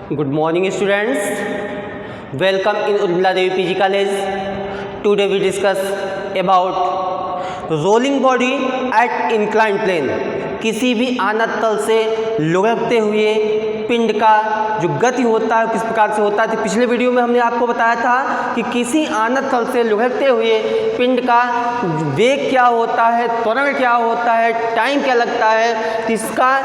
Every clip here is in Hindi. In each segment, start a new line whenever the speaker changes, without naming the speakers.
Good morning students, welcome in Urmila Devi PG College. Today we discuss about rolling body at inclined plane. किसी भी आनत तल से लुढ़कते हुए पिंड का जो गति होता है किस प्रकार से होता है। तो पिछले वीडियो में हमने आपको बताया था कि किसी आनत तल से लुढ़कते हुए पिंड का वेग क्या होता है, त्वरण क्या होता है, टाइम क्या लगता है। इसका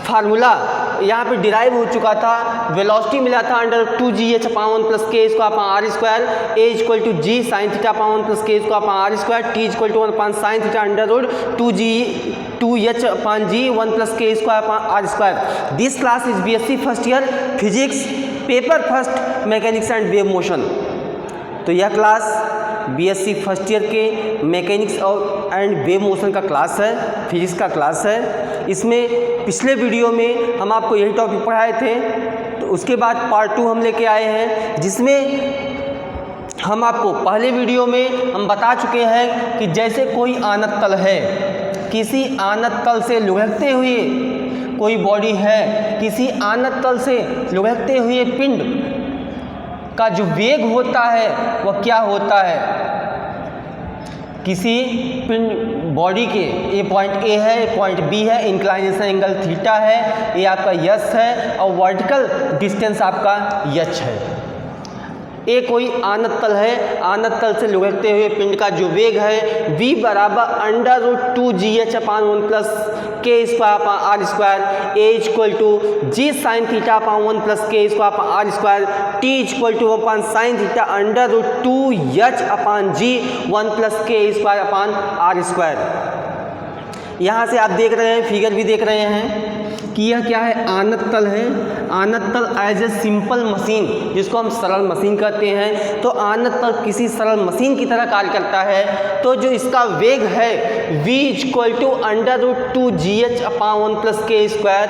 फार्मूला यहाँ पे डिराइव हो चुका था, वेलोसिटी मिला था under 2gh upon 1 plus K इसको upon R square, A equal to G sine theta upon 1 plus K इसको upon R square, T equal to 1 upon sine theta under root 2h upon G 1 plus K square upon R square. This class is BSc first year physics, paper first mechanics and wave motion. तो यह क्लास BSc फर्स्ट ईयर के मैकेनिक्स और एंड वेव मोशन का क्लास है, फिजिक्स का क्लास है। इसमें पिछले वीडियो में हम आपको यही टॉपिक पढ़ाए थे, तो उसके बाद पार्ट 2 हम लेके आए हैं, जिसमें हम आपको पहले वीडियो में हम बता चुके हैं कि जैसे कोई आनत तल है, किसी आनत तल से लुढ़कते हुए कोई बॉडी है, किसी आनत तल से लुढ़कते हुए पिंड का जो वेग होता है वह क्या होता है। किसी पिंड बॉडी के ये पॉइंट ए है, पॉइंट बी है, इंक्लाइनेशन एंगल थीटा है, ये आपका यस है और वर्टिकल डिस्टेंस आपका यच है। ये कोई आनत तल है, आनत तल से लुढ़कते हुए पिंड का जो वेग है v बराबर under root 2gh upon 1 plus K square upon R square, A equal to G sine theta upon 1 plus K square upon R square, T equal to upon sine theta under root 2h upon G 1 plus K square upon R square. यहाँ से आप देख रहे हैं, फिगर भी देख रहे हैं कि यह क्या है, आनत तल है। आनत तल एज ए सिंपल मशीन, जिसको हम सरल मशीन कहते हैं, तो आनत तल किसी सरल मशीन की तरह कार्य करता है। तो जो इसका वेग है v equal to under root 2gh upon 1 plus K square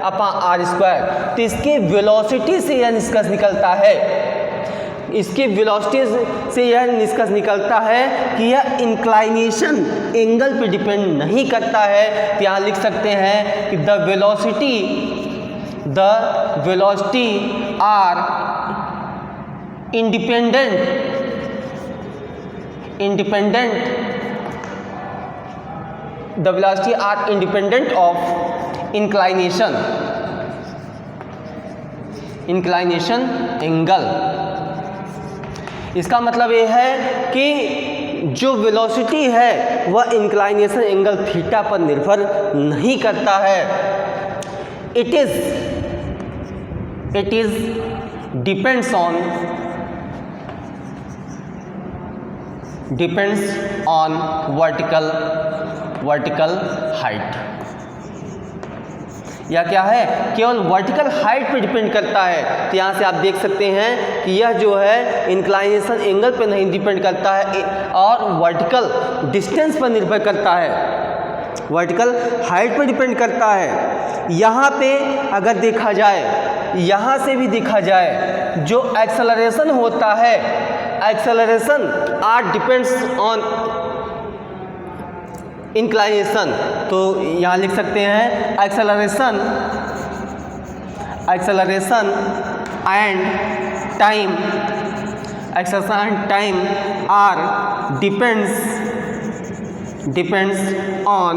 upon R square. तो इसके वेलोसिटी से यह निष्कर्ष निकलता है, इसकी वेलोसिटी से यह निष्कर्ष निकलता है कि यह इंक्लाइनेशन एंगल पे डिपेंड नहीं करता है। तो यहाँ लिख सकते हैं कि the velocity are independent the velocity are independent of inclination angle. इसका मतलब ये है कि जो वेलोसिटी है वह इंक्लाइनेशन एंगल थीटा पर निर्भर नहीं करता है। It is depends on vertical height. या क्या है, केवल वर्टिकल हाइट पे डिपेंड करता है। तो यहाँ से आप देख सकते हैं कि यह जो है इंक्लाइनेशन एंगल पे नहीं डिपेंड करता है और वर्टिकल डिस्टेंस पर निर्भर करता है, वर्टिकल हाइट पे डिपेंड करता है। यहाँ पे अगर देखा जाए, यहाँ से भी देखा जाए, जो एक्सेलरेशन होता है, acceleration are depends on inclination. तो यहाँ लिख सकते हैं acceleration and time are depends on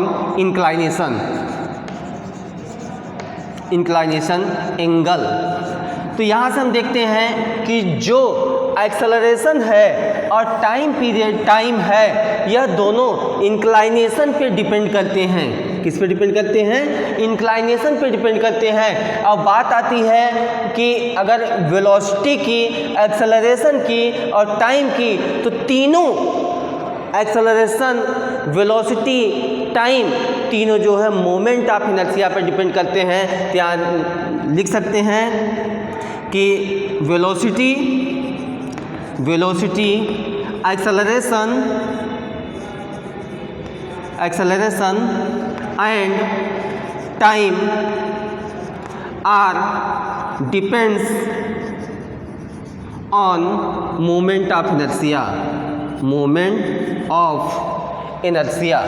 inclination angle. तो यहाँ से हम देखते हैं कि जो एक्सेलरेशन है और टाइम है, यह दोनों इंक्लाइनेशन पे डिपेंड करते हैं। किस पे डिपेंड करते हैं? इंक्लाइनेशन पे डिपेंड करते हैं। अब बात आती है कि अगर वेलोसिटी की, एक्सेलरेशन की और टाइम की, तो तीनों एक्सेलरेशन, वेलोसिटी, टाइम, तीनों जो है मोमेंट ऑफ इनर्शिया पर डिपेंड करते हैं। यहाँ लिख सकते हैं कि velocity, acceleration and time are depends on moment of inertia.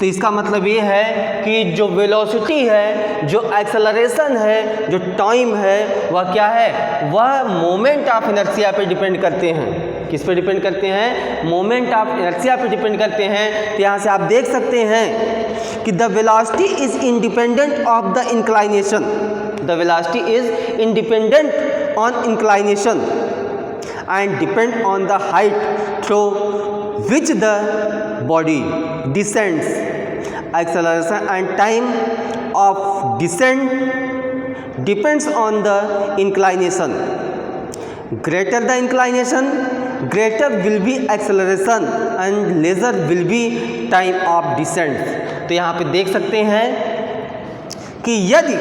तो इसका मतलब ये है कि जो वेलोसिटी है, जो एक्सेलरेशन है, जो टाइम है, वह क्या है, वह मोमेंट ऑफ इनर्शिया पे डिपेंड करते हैं। किस पे डिपेंड करते हैं, मोमेंट ऑफ इनर्शिया पे डिपेंड करते हैं। तो यहाँ से आप देख सकते हैं कि the velocity is independent of the inclination, the velocity is independent on inclination and depend on the height through which the body descends. Acceleration and time of descent depends on the inclination. Greater the inclination, greater will be acceleration and lesser will be time of descent. तो यहाँ पे देख सकते हैं कि यदि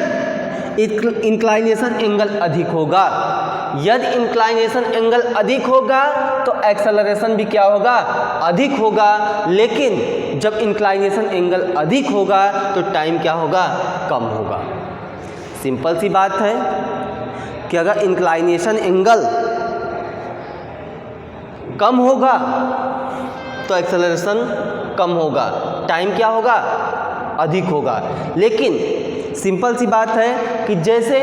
इंक्लाइनेशन एंगल अधिक होगा, यदि इंक्लाइनेशन एंगल अधिक होगा तो एक्सेलरेशन भी क्या होगा, अधिक होगा। लेकिन जब इंक्लाइनेशन एंगल अधिक होगा तो टाइम क्या होगा, कम होगा। सिंपल सी बात है कि अगर इंक्लाइनेशन एंगल कम होगा तो एक्सेलरेशन कम होगा, टाइम क्या होगा, अधिक होगा। लेकिन सिंपल सी बात है कि जैसे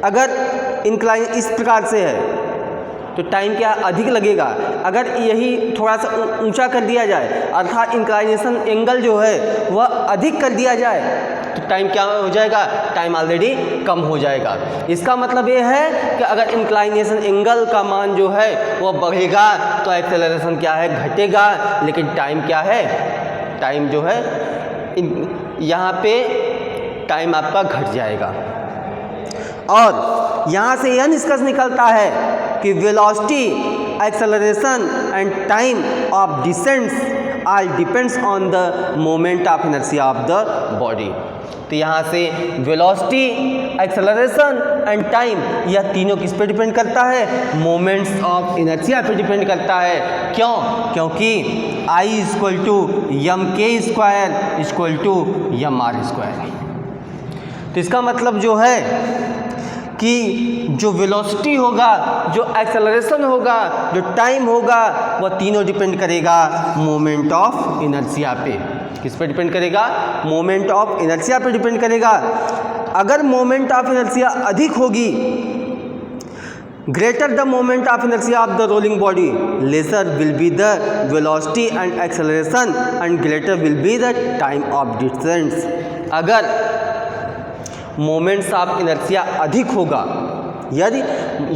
अगर इंक्लाइन इस प्रकार से है तो टाइम क्या अधिक लगेगा, अगर यही थोड़ा सा ऊंचा कर दिया जाए अर्थात इंक्लाइनेशन एंगल जो है वह अधिक कर दिया जाए तो टाइम क्या हो जाएगा, टाइम ऑलरेडी कम हो जाएगा। इसका मतलब ये है कि अगर इंक्लाइनेशन एंगल का मान जो है वह बढ़ेगा तो एक्सेलरेशन क्या है, घटेगा। लेकिन टाइम क्या है, टाइम जो है यहाँ पे टाइम आपका घट जाएगा। और यहाँ से यह निष्कर्ष निकलता है कि velocity, acceleration and time of descents all depends on the moment of inertia of the body. तो यहाँ से वेलोसिटी, एक्सेलरेशन एंड टाइम यह तीनों किस पे डिपेंड करता है, मोमेंट्स ऑफ इनर्शिया पे डिपेंड करता है। क्यों, क्योंकि I equal to M K square equal to M R square. तो इसका मतलब जो है कि जो वेलोसिटी होगा, जो एक्सेलरेशन होगा, जो टाइम होगा, वह तीनों डिपेंड करेगा मोमेंट ऑफ इनर्शिया पे। किस पे डिपेंड करेगा, मोमेंट ऑफ इनर्शिया पे डिपेंड करेगा। अगर मोमेंट ऑफ इनर्शिया अधिक होगी, greater the moment of inertia of the rolling body, laser will be the velocity and acceleration and greater will be the time of distance. अगर मोमेंट्स ऑफ इनर्शिया अधिक होगा, यदि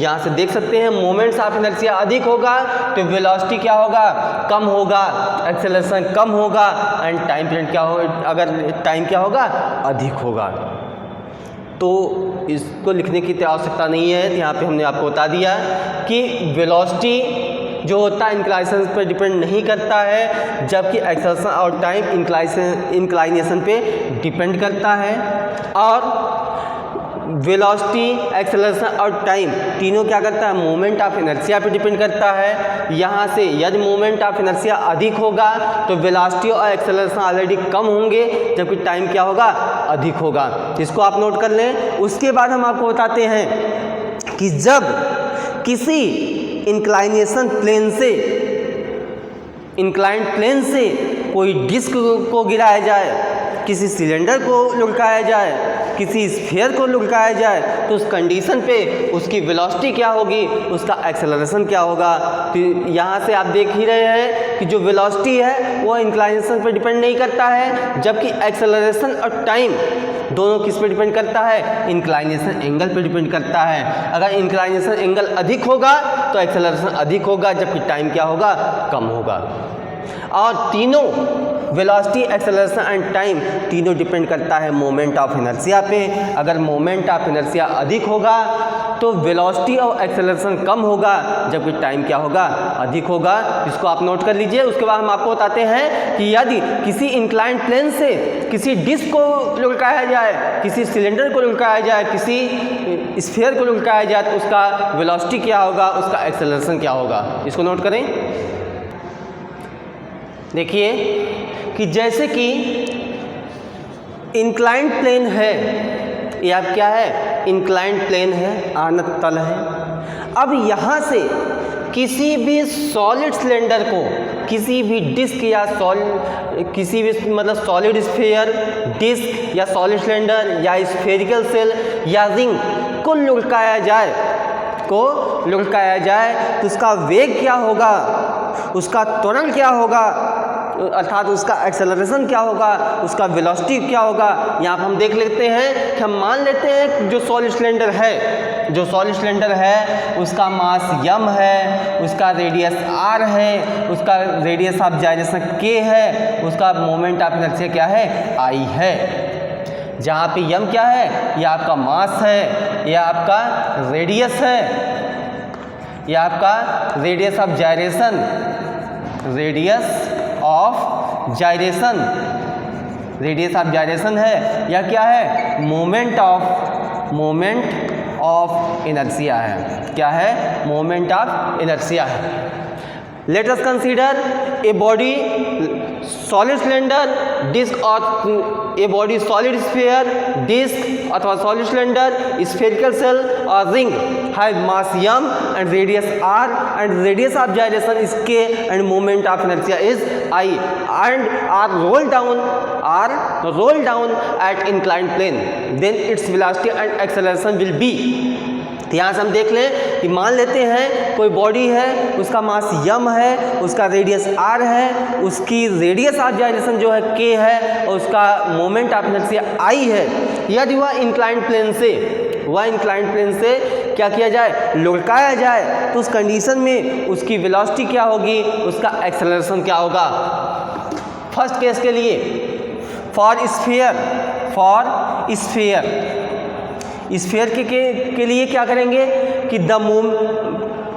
यहाँ से देख सकते हैं मोमेंट्स ऑफ इनर्शिया अधिक होगा तो वेलोसिटी क्या होगा, कम होगा, एक्सेलरेशन कम होगा एंड टाइम पीरियड क्या होगा, अगर टाइम क्या होगा, अधिक होगा। तो इसको लिखने की आवश्यकता नहीं है। तो यहाँ पे हमने आपको बता दिया कि वेलोसिटी जो होता है इंक्लाइनेशन पर डिपेंड नहीं करता है, जबकि एक्सेलरेशन और टाइम इंक्लाइनेशन पे डिपेंड करता है। और वेलोसिटी, एक्सेलरेशन और टाइम तीनों क्या करता है, मोमेंट ऑफ इनर्शिया पे डिपेंड करता है। यहाँ से यदि मोमेंट ऑफ इनर्शिया अधिक होगा तो वेलोसिटी और एक्सेलरेशन ऑलरेडी कम होंगे, जबकि टाइम क्या होगा, अधिक होगा। इसको आप नोट कर लें। उसके बाद हम आपको बताते हैं कि जब किसी इंक्लाइनेशन प्लेन से, इंक्लाइंड प्लेन से कोई डिस्क को गिराया जाए, किसी सिलेंडर को लुढ़काया जाए, किसी स्फीयर को लुढ़काया जाए, तो उस कंडीशन पे उसकी वेलोसिटी क्या होगी, उसका एक्सेलरेशन क्या होगा। तो यहाँ से आप देख ही रहे हैं कि जो वेलोसिटी है वो इंक्लाइनेशन पे डिपेंड नहीं करता है, जबकि एक्सेलरेशन और टाइम दोनों किस पे डिपेंड करता है, इंक्लाइनेशन एंगल पे डिपेंड करता है। अगर इंक्लाइनेशन एंगल अधिक होगा तो एक्सेलरेशन अधिक होगा, जबकि टाइम क्या होगा, कम होगा। और तीनों वेलोसिटी, एक्सेलरेशन एंड टाइम तीनों डिपेंड करता है मोमेंट ऑफ इनर्शिया पे। अगर मोमेंट ऑफ इनर्शिया अधिक होगा तो वेलोसिटी और एक्सेलरेशन कम होगा, जबकि टाइम क्या होगा, अधिक होगा। इसको आप नोट कर लीजिए। उसके बाद हम आपको बताते हैं कि यदि किसी इंक्लाइंड प्लेन से किसी डिस्क को लुढ़काया जाए, किसी सिलेंडर को लुढ़काया जाए, किसी स्फीयर को लुढ़काया जाए, तो उसका वेलोसिटी क्या होगा, उसका एक्सेलरेशन क्या होगा। इसको नोट करें। देखिए कि जैसे कि इंक्लाइंड प्लेन है, या क्या है, इंक्लाइंड प्लेन है, आनत तल है। अब यहाँ से किसी भी सॉलिड सिलेंडर को किसी भी डिस्क या किसी भी मतलब सॉलिड स्फीयर, डिस्क या सॉलिड सिलेंडर या स्फेरिकल सेल या रिंग को लुढ़काया जाए तो उसका वेग क्या होगा, उसका त्वरण क्या होगा, अर्थात उसका एक्सेलरेशन क्या होगा, उसका वेलोसिटी क्या होगा। यहाँ पर हम देख लेते हैं कि हम मान लेते हैं जो सॉलिड सिलेंडर है उसका मास m है, उसका रेडियस r है, उसका रेडियस ऑफ जाइरेशन k है, उसका मोमेंट ऑफ इनर्शिया क्या है, I है। जहाँ पे m क्या है, यह आपका मास है, यह आपका रेडियस है, यह आपका रेडियस ऑफ जाइरेशन है, या क्या है, मोमेंट ऑफ इनर्शिया है। क्या है, मोमेंट ऑफ इनर्शिया है। Let us consider a body solid cylinder, disc और a body solid sphere, disc अथवा सॉलिड सिलेंडर, स्फेरिकल सेल और ring have mass m and radius r and radius of gyration is k and moment of inertia is I and are rolled down at inclined plane, then its velocity and acceleration will be। तो यहाँ से हम देख लें कि मान लेते हैं कोई बॉडी है, उसका मास m है, उसका रेडियस r है, उसकी रेडियस ऑफ जाइरेशन जो है k है और उसका मोमेंट ऑफ इनर्शिया I है। यदि वह इंक्लाइंड प्लेन से क्या किया जाए, लुढ़काया जाए, तो उस कंडीशन में उसकी वेलोसिटी क्या होगी, उसका एक्सेलरेशन क्या होगा। फर्स्ट केस के लिए फॉर स्फीयर के लिए क्या करेंगे कि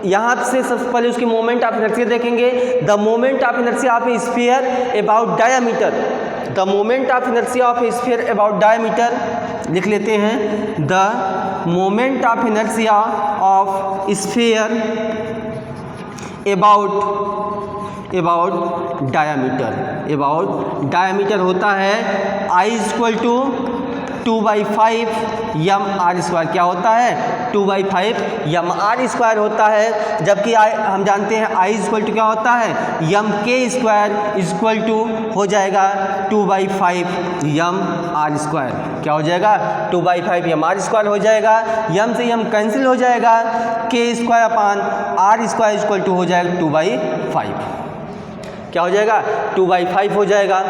यहाँ से सबसे पहले उसकी मोमेंट ऑफ इनर्शिया देखेंगे। The moment of inertia of A sphere about diameter, the moment of inertia of A sphere about diameter लिख लेते हैं। The moment of inertia of sphere about diameter होता है I = 2/5 mr²। क्या होता है, 2/5 mr² होता है। जबकि हम जानते हैं I = क्या होता है, mk² हो जाएगा 2/5 mr²। क्या हो जाएगा, 2/5 mr² हो जाएगा। m से m कैंसिल हो जाएगा, k²/r² हो जाएगा 2/5। क्या हो जाएगा, 2/5 हो जाएगा।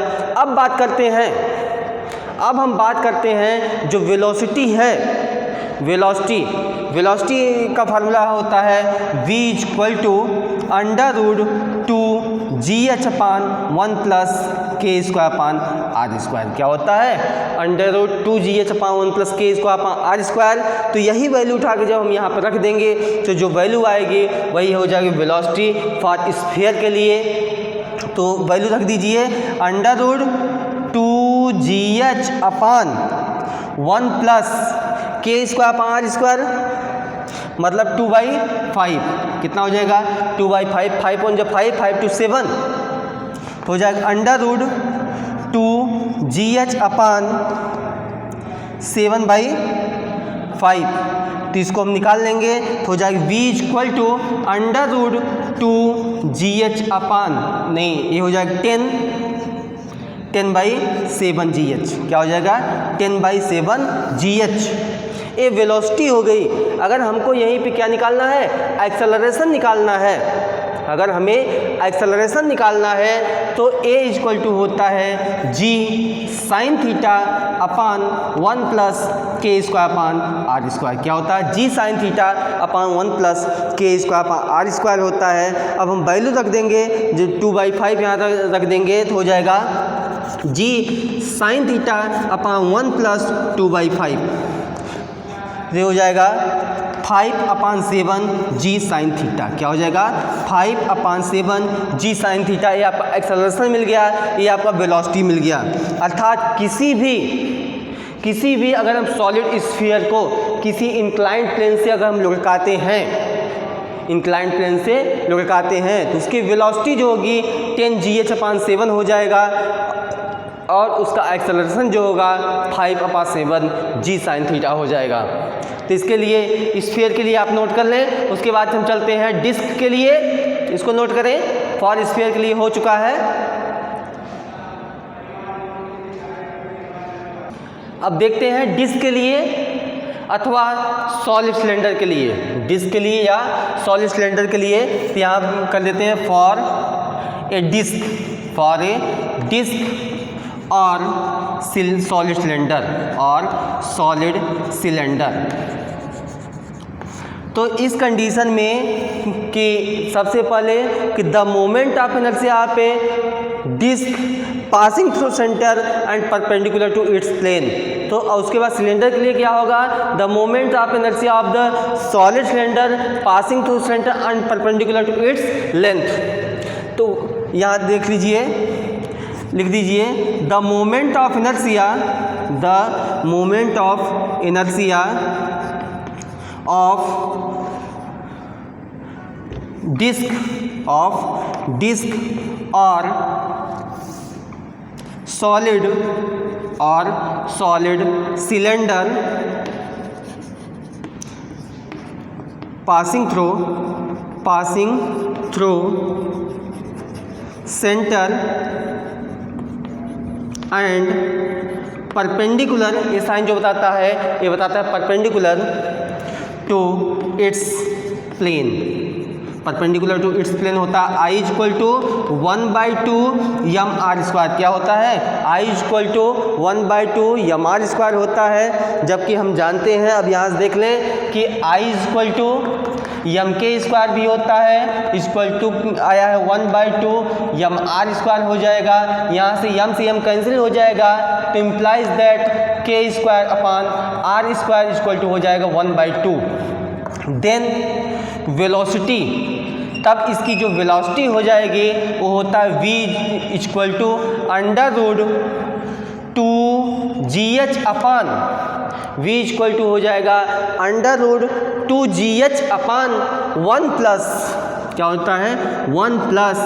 अब हम बात करते हैं जो वेलोसिटी है। वेलोसिटी का फार्मूला होता है v = 2gh/1 + k²/r²। क्या होता है, √2gh/1 + k²/r²। तो यही वैल्यू उठा के जब हम यहाँ पर रख देंगे तो जो वैल्यू आएगी वही हो जाएगी वेलोसिटी फॉर स्फीयर के लिए। तो वैल्यू रख दीजिए √2gh/1 + k²/r², मतलब 2/5। कितना हो जाएगा, 2/5, 5 × 5, 5 × 7 हो जाएगा √2gh/7/5। तो इसको हम निकाल लेंगे तो हो जाएगा v = √2gh/, नहीं ये हो जाएगा 10/7gh। क्या हो जाएगा, 10/7gh। ये वेलोसिटी हो गई। अगर हमको यहीं पे क्या निकालना है, एक्सेलरेशन निकालना है। अगर हमें एक्सेलरेशन निकालना है तो a = होता है g sin θ/1 + k²/r²। क्या होता है, g sin θ/1 + k²/r² होता है। अब हम वैल्यू रख देंगे, जो 2/5 यहाँ रख देंगे तो हो जाएगा g sin θ/1 + 2/5, ये हो जाएगा 5/7 g sin θ। क्या हो जाएगा, 5/7 g sin θ। ये आपका एक्सेलरेशन मिल गया, ये आपका वेलोसिटी मिल गया। अर्थात किसी भी अगर हम सॉलिड स्फीयर को किसी इंक्लाइंड प्लेन से अगर हम लुढ़काते हैं तो उसकी वेलोसिटी जो होगी 10gh/7 हो जाएगा और उसका एक्सेलरेशन जो होगा 5/7 g sin θ हो जाएगा। तो इसके लिए स्फीयर के लिए आप नोट कर लें। उसके बाद हम चलते हैं डिस्क के लिए, इसको नोट करें। फॉर स्फीयर के लिए हो चुका है। अब देखते हैं डिस्क के लिए अथवा सॉलिड सिलेंडर के लिए, डिस्क के लिए या सॉलिड सिलेंडर के लिए। तो यहाँ कर देते हैं फॉर ए डिस्क और सॉलिड सिलेंडर। तो इस कंडीशन में कि सबसे पहले कि द मोमेंट ऑफ इनर्शिया पे disc passing through centre and perpendicular to its plane. तो उसके बाद सिलेंडर के लिए क्या होगा, the moment of inertia of the solid cylinder passing through centre and perpendicular to its length. तो यहाँ देख लीजिए, लिख दीजिए the moment of inertia of disc और solid cylinder passing through centre and perpendicular, ये साइन जो बताता है ये बताता है perpendicular to its plane. Perpendicular to its plane होता है I equal to 1/2 M R square. क्या होता है, I equal to 1/2 M R square होता है। जबकि हम जानते हैं, अब यहाँ से देख लें कि I equal to Yama K square भी होता है, इक्वल टू आया है 1/2 यम आर स्क्वायर हो जाएगा। यहाँ से यम कैंसिल हो जाएगा, तो implies that K square upon R square equal to हो जाएगा 1/2। देन वेलोसिटी, तब इसकी जो वेलोसिटी हो जाएगी वो होता है v equal to √2gh upon, v equal to हो जाएगा √2gh अपॉन 1 प्लस क्या होता है 1 plus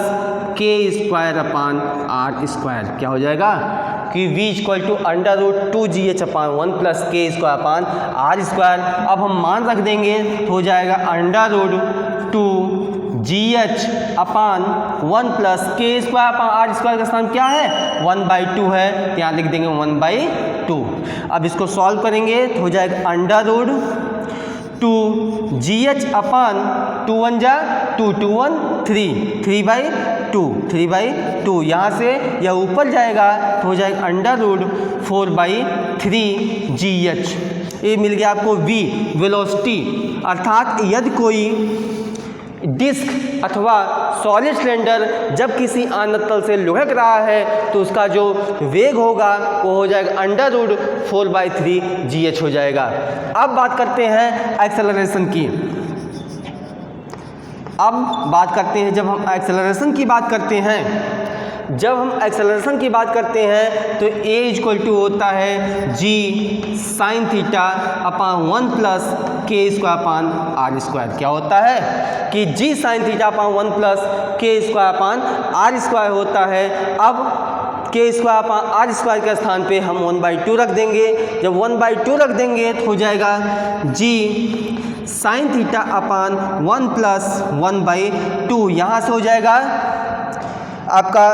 K square upon R square. क्या हो जाएगा कि v equal to √2gh upon 1 plus K square upon R square. अब हम मान रख देंगे तो हो जाएगा √2gh upon 1 plus K square upon R square का स्थान क्या है 1/2 है, यहाँ लिख देंगे 1/2। अब इसको सॉल्व करेंगे तो हो जाएगा √2gh अपॉन 2 1 जा 2 2 1 3 3/2 यहाँ से यह ऊपर जाएगा तो हो जाएगा √4/3gh। ये मिल गया आपको v वेलोसिटी। अर्थात यदि कोई डिस्क अथवा सॉलिड सिलेंडर जब किसी आनत तल से लुढ़क रहा है तो उसका जो वेग होगा वो हो जाएगा √4/3gh हो जाएगा। अब बात करते हैं एक्सेलरेशन की। अब बात करते हैं जब हम एक्सेलरेशन की बात करते हैं, तो a इक्वल टू होता है g sign theta upon 1 plus K square upon R square. क्या होता है कि g sign theta upon 1 plus K square upon R square होता है। अब के स्क्वायर अपॉन आर स्क्वायर के स्थान पे हम 1/2 रख देंगे। जब 1/2 रख देंगे तो हो जाएगा g sign theta upon 1 plus 1/2। यहाँ से हो जाएगा आपका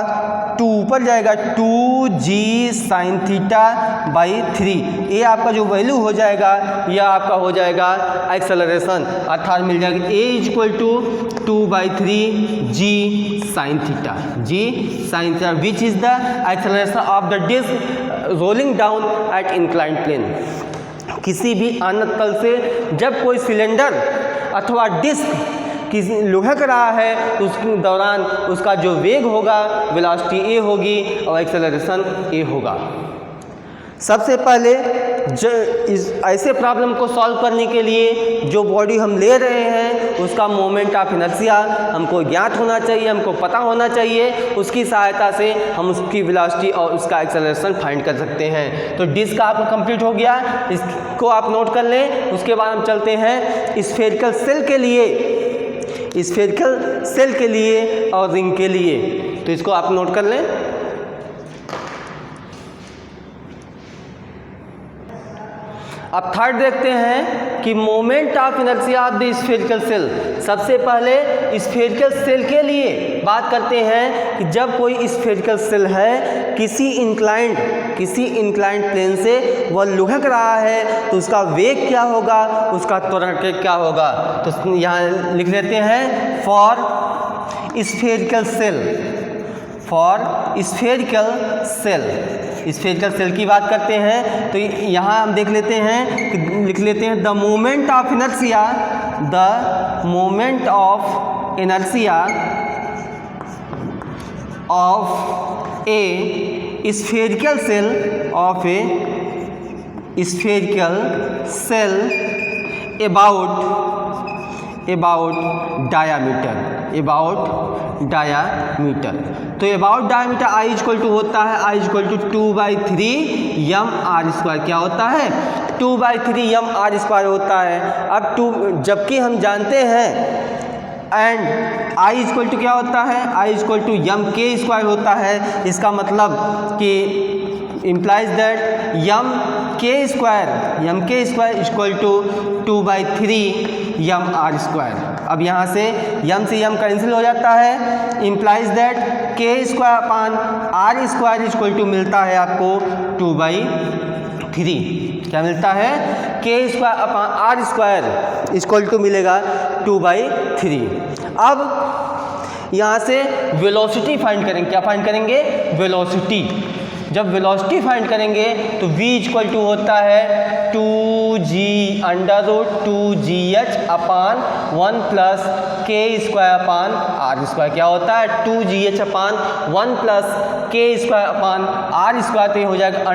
2 ऊपर जाएगा 2g साइन थीटा बाई 3। ये आपका जो वैल्यू हो जाएगा यह आपका हो जाएगा एक्सेलरेशन। अर्थात मिल जाएगा a equal to 2/3g sine theta which is the acceleration of the disc rolling down at inclined plane. किसी भी आनत तल से जब कोई सिलेंडर अथवा डिस्क किसी लुढ़क रहा है तो उसके दौरान उसका जो वेग होगा वेलोसिटी a होगी और एक्सेलरेशन a होगा। सबसे पहले इस ऐसे प्रॉब्लम को सॉल्व करने के लिए जो बॉडी हम ले रहे हैं उसका मोमेंट ऑफ इनर्शिया हमको ज्ञात होना चाहिए, हमको पता होना चाहिए। उसकी सहायता से हम उसकी वेलोसिटी और उसका एक्सेलरेशन फाइंड कर सकते हैं। तो डिस्क आपका कंप्लीट हो गया, इसको आप नोट कर लें। उसके बाद हम चलते हैं स्फेरिकल सेल के लिए और रिंग के लिए। तो इसको आप नोट कर लें। अब थर्ड देखते हैं कि moment of inertia of the spherical shell. सबसे पहले स्फेरिकल सेल के लिए बात करते हैं कि जब कोई स्फेरिकल सेल है किसी इंक्लाइंड प्लेन से वह लुढ़क रहा है तो उसका वेग क्या होगा, उसका त्वरण क्या होगा। तो यहाँ लिख लेते हैं फॉर स्फेरिकल सेल की बात करते हैं तो यहाँ हम देख लेते हैं कि लिख लेते हैं the moment of inertia of a spherical shell about diameter. तो about diameter I equal to होता है I equal to 2/3 M R square. क्या होता है 2/3 यम आर स्क्वायर होता है। अब जबकि हम जानते हैं एंड आई इक्वल टू क्या होता है I equal to Yama K square होता है। इसका मतलब कि implies that M K square equal to 2/3 M R square. अब यहाँ से यम कैंसिल हो जाता है, implies that K square upon R square equal to मिलता है आपको 2/3। क्या मिलता है K square upon R square equal to मिलेगा 2/3। अब यहाँ से वेलोसिटी फाइंड करेंगे। क्या फाइंड करेंगे वेलोसिटी। जब वेलोसिटी फाइंड करेंगे तो v इक्वल टू होता है 2g अपान 1 plus K square upon R square. क्या होता है 2gh upon 1 plus K square upon R square. तो ये हो जाएगा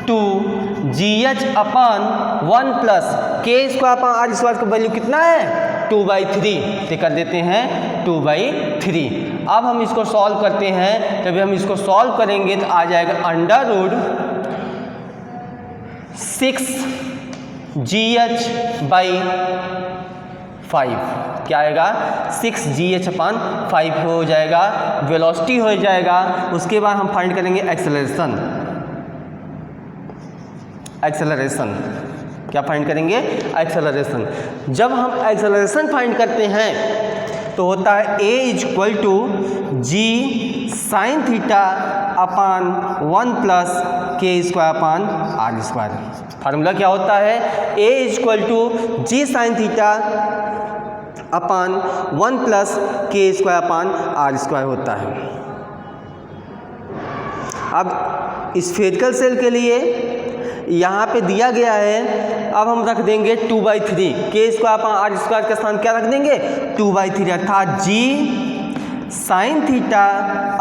√2gh upon 1 plus K square upon R square का वैल्यू कितना है 2/3। तो कर देते हैं 2/3। अब हम इसको सॉल्व करते हैं। जब हम इसको सॉल्व करेंगे तो आ जाएगा √6gh/5। क्या आएगा 6gh/5 हो जाएगा, वेलोसिटी हो जाएगा। उसके बाद हम फाइंड करेंगे एक्सेलरेशन। क्या फाइंड करेंगे एक्सेलरेशन। जब हम एक्सेलरेशन फाइंड करते हैं तो होता है a equal to G sine theta upon 1 plus K square upon R square. Formula क्या होता है a equal to G sine theta upon 1 plus K square upon R square होता है। अब स्फेरिकल सेल के लिए यहाँ पे दिया गया है, अब हम रख देंगे 2/3 के स्क्वायर अपान आर स्क्वायर के स्थान क्या रख देंगे 2/3 अर्थात जी साइन थीटा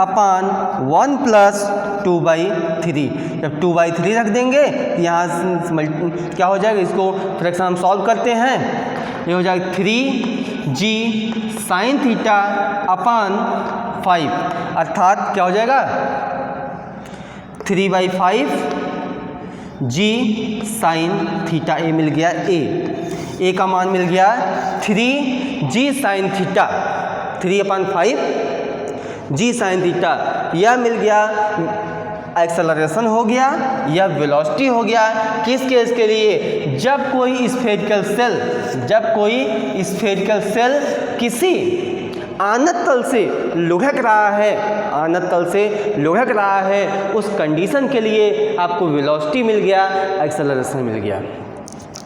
अपान 1 प्लस 2/3। जब 2/3 रख देंगे तो यहाँ क्या हो जाएगा, इसको फ्रैक्शन हम सॉल्व करते हैं, ये हो जाएगा 3g साइन थीटा अपान 5 अर्थात क्या हो जाएगा 3/5 जी साइन थीटा। ए मिल गया, ए का मान मिल गया 3g साइन थीटा 3/5 जी साइन थीटा। यह मिल गया एक्सेलरेशन हो गया या वेलोसिटी हो गया। किस केस के लिए, जब कोई स्फेरिकल सेल किसी आनत तल से लुढ़क रहा है, उस कंडीशन के लिए आपको वेलोसिटी मिल गया, एक्सेलरेशन मिल गया।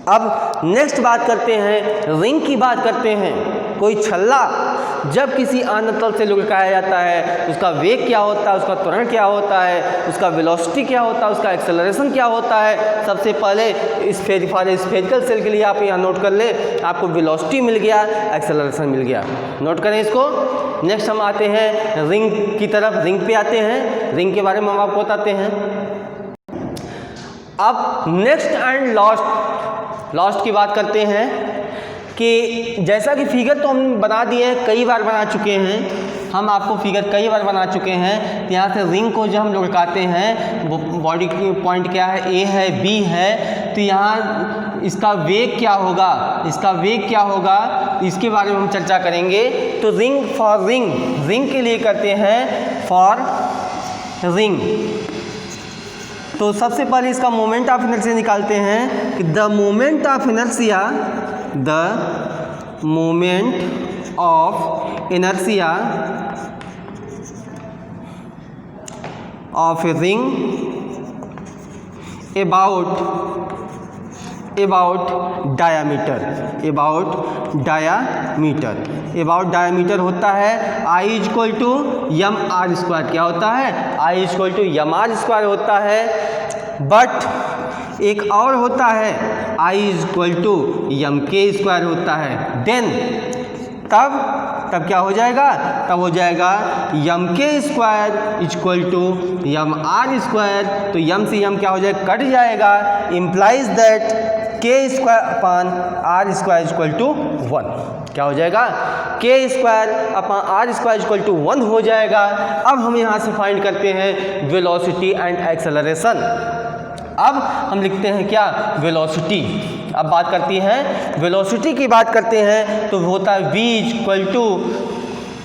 अब नेक्स्ट बात करते हैं, रिंग की बात करते हैं। कोई छल्ला जब किसी आनत तल से लुढ़काया जाता है उसका वेग क्या होता है, उसका त्वरण क्या होता है, उसका वेलोसिटी क्या होता है, उसका एक्सेलरेशन क्या होता है। सबसे पहले स्फेरिकल सेल के लिए आप यहाँ नोट कर ले, आपको वेलोसिटी मिल गया, एक्सेलरेशन मिल गया, नोट करें इसको। नेक्स्ट हम आते हैं रिंग की तरफ। रिंग पे आते हैं, रिंग के बारे में हम आपको बताते हैं। अब नेक्स्ट एंड लास्ट की बात करते हैं कि जैसा कि फिगर तो हम बना दिए हैं, कई बार बना चुके हैं, हम आपको फिगर कई बार बना चुके हैं। तो यहाँ से रिंग को जो हम लुढ़काते हैं वो बॉडी की पॉइंट क्या है, ए है, बी है, तो यहाँ इसका वेग क्या होगा, इसके बारे में हम चर्चा करेंगे। तो रिंग के लिए करते हैं फॉर रिंग तो सबसे पहले इसका मोमेंट ऑफ इनर्शिया निकालते हैं कि the moment of inertia of a ring about diameter होता है I equal to M R square. क्या होता है? I equal to M R square होता है। बट एक और होता है I equal to Yama K square होता है। देन तब क्या हो जाएगा? तब हो जाएगा M K square equal to M R square. तो यम से यम क्या हो जाएगा? कट जाएगा। Implies that K square upon R square equal to 1। क्या हो जाएगा? K square upon R square equal to 1 हो जाएगा। अब हम यहाँ से फाइंड करते हैं वेलोसिटी एंड एक्सेलरेशन। अब हम लिखते हैं क्या? वेलोसिटी। अब बात करती हैं वेलोसिटी की बात करते हैं तो होता है v equal to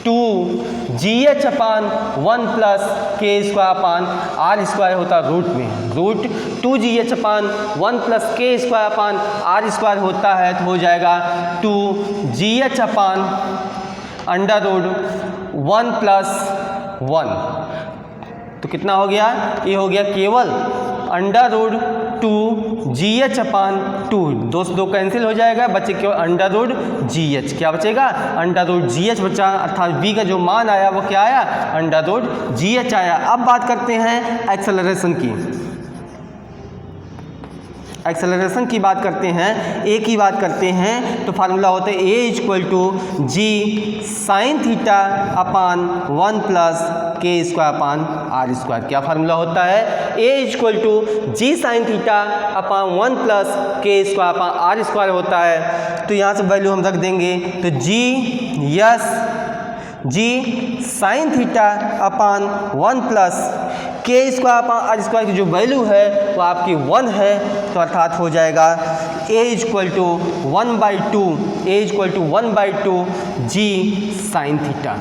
2gh upon 1 plus K square upon R square होता है रूट में। Root 2gh upon 1 plus K square upon R square होता है तो हो जाएगा 2gh upon under root 1 plus 1। तो कितना हो गया? ये हो गया केवल अंडर रूट 2gh अपान 2। दो कैंसिल हो जाएगा, बचे केवल अंडर रूट gh। क्या बचेगा? अंडर रूट gh बचा, अर्थात v का जो मान आया वो क्या आया? अंडर रूट gh आया। अब बात करते हैं एक्सेलरेशन की। एक्सेलरेशन की बात करते हैं, ए की बात करते हैं तो फार्मूला होता है A equal to G sine theta upon 1 plus K square upon R square. क्या फार्मूला होता है? A equal to G sine theta upon 1 plus K square upon R square होता है। तो यहाँ से वैल्यू हम रख देंगे तो जी sine theta upon 1 plus K square upon R square की जो वैल्यू है वो आपकी 1 है। तो अर्थात हो जाएगा A equal to 1/2 G sine theta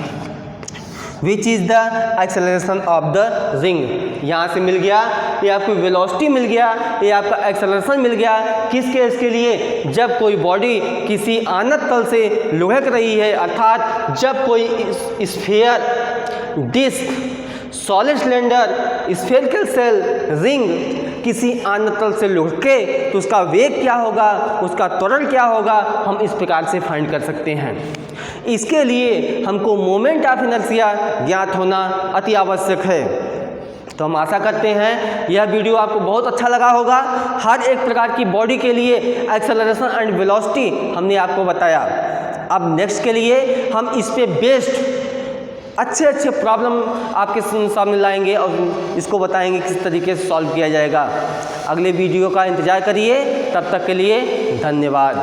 which is the acceleration of the ring. यहाँ से मिल गया, ये आपको वेलोसिटी मिल गया, ये आपका एक्सेलरेशन मिल गया। किस केस के लिए? जब कोई बॉडी किसी आनत तल से लुढ़क रही है, अर्थात जब कोई sphere, disc, solid cylinder, spherical shell, ring किसी आनत तल से लुढ़के तो उसका वेग क्या होगा, उसका त्वरण क्या होगा, हम इस प्रकार से फाइंड कर सकते हैं। इसके लिए हमको मोमेंट ऑफ इनर्शिया ज्ञात होना अति आवश्यक है। तो हम आशा करते हैं यह वीडियो आपको बहुत अच्छा लगा होगा। हर एक प्रकार की बॉडी के लिए एक्सेलरेशन एंड वेलोसिटी हमने आपको बताया। अब नेक्स्ट के लिए हम इस पे बेस्ड अच्छे प्रॉब्लम आपके सामने लाएंगे और इसको बताएंगे किस तरीके से सॉल्व किया जाएगा। अगले वीडियो का इंतज़ार करिए। तब तक के लिए धन्यवाद।